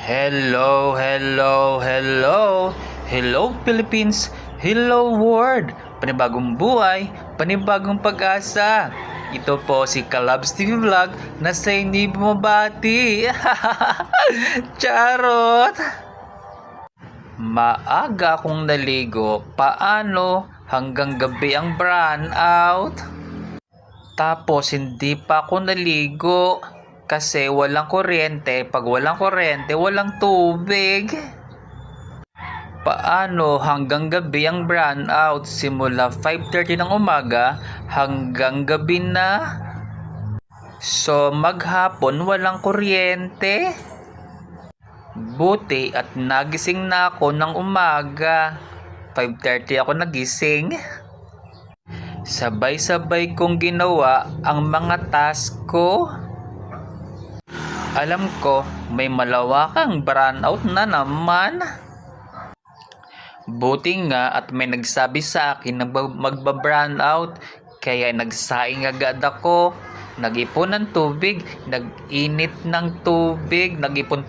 Hello, hello, hello. Hello Philippines, hello world. Panibagong buhay, panibagong pag-asa. Ito po si Kalabs TV Vlog na sa hindi bumabati. Charot. Maaga akong naligo. Paano hanggang gabi ang brown out? Tapos hindi pa ako naligo kasi walang kuryente. Pag walang kuryente, walang tubig. Paano hanggang gabi ang brown out? Simula 5:30 ng umaga hanggang gabi na. So maghapon walang kuryente. Buti at nagising na ako ng umaga. 5:30 ako nagising. Sabay-sabay kong ginawa ang mga task ko. Alam ko may malawakang brownout na naman. Buti nga at may nagsabi sa akin na magba-brownout, kaya nagsaing agad ako. Nag-ipon ng tubig, nag-init ng tubig, nag-ipon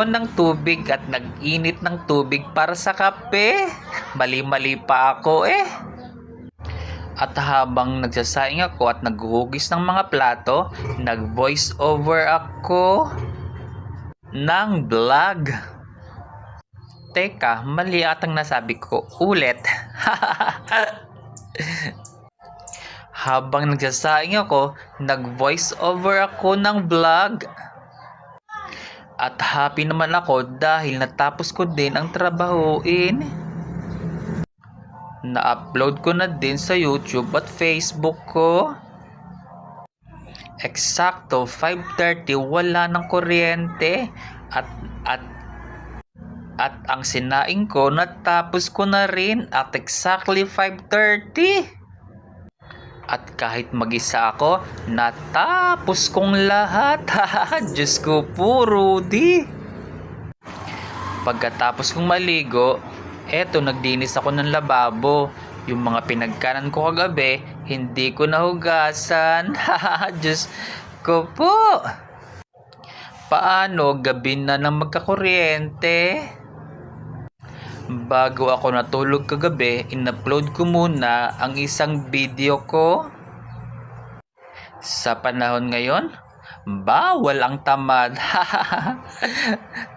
ng tubig at nag-init ng tubig para sa kape. Mali-mali pa ako eh. At habang nagsasaing ako at naghuhugis ng mga plato, nag-voice over ako ng vlog. Teka, mali atang nasabi ko. Ulit. Habang nagsasaing ako, nag-voice over ako ng vlog. At happy naman ako dahil natapos ko din ang trabahuin. Na-upload ko na din sa YouTube at Facebook ko. Eksakto 5:30 wala ng kuryente at ang sinaing ko natapos ko na rin at exactly 5:30. At kahit mag-isa ako, natapos kong lahat. Diyos ko po, Rudy. Pagkatapos kong maligo, eto nagdinis ako ng lababo. Yung mga pinagkanan ko kagabi, hindi ko nahugasan. Diyos ko po. Paano gabi na nang magkakuryente? Bago ako natulog kagabi, in-upload ko muna ang isang video ko. Sa panahon ngayon, bawal ang tamad.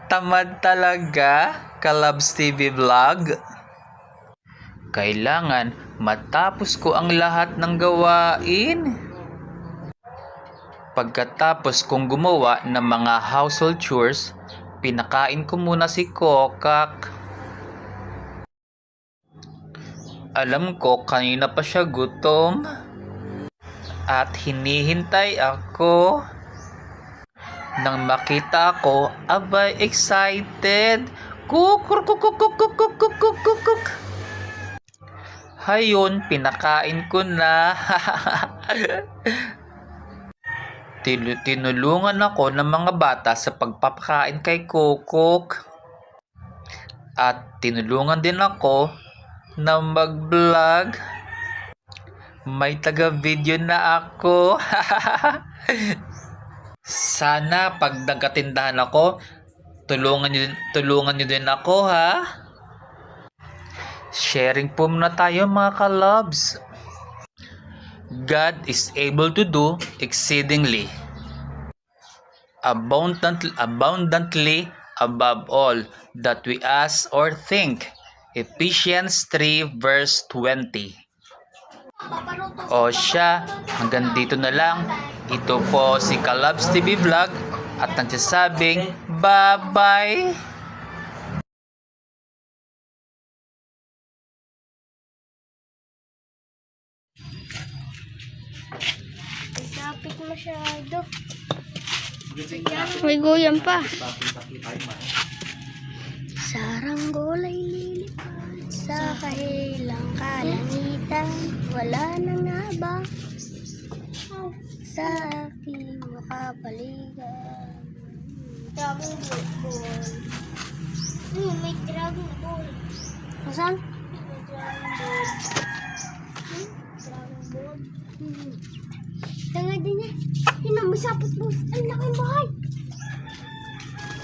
Tamad talaga, Kalabs TV Vlog. Kailangan matapos ko ang lahat ng gawain. Pagkatapos kong gumawa ng mga household chores, pinakain ko muna si Kokak. Alam ko kanina pa siya gutom at hinihintay ako. Nang makita ako, abay excited. Kuk. Hayon, pinakain ko na. Tinulungan ako ng mga bata sa pagpapakain kay Kukuk. At tinulungan din ako na mag-vlog. May taga-video na ako. Sana pag nagkatindahan ako, tulungan nyo din ako ha. Sharing po muna tayo mga kalabs. God is able to do exceedingly, abundantly above all that we ask or think. Ephesians 3 verse 20. O siya, hanggang dito na lang. Ito po si Kalabs TV Vlog at nagsasabing bye-bye. Lapit masyado. May goyang pa. Saranggolay lilipad sa kahilang kalangitan. Wala nang nabang sa aking makapaligan. Dragon Ball. May Dragon Ball. Saan? May Dragon Ball. Dragon Ball. Tanga din eh. Hinang masapot mo. Ang laki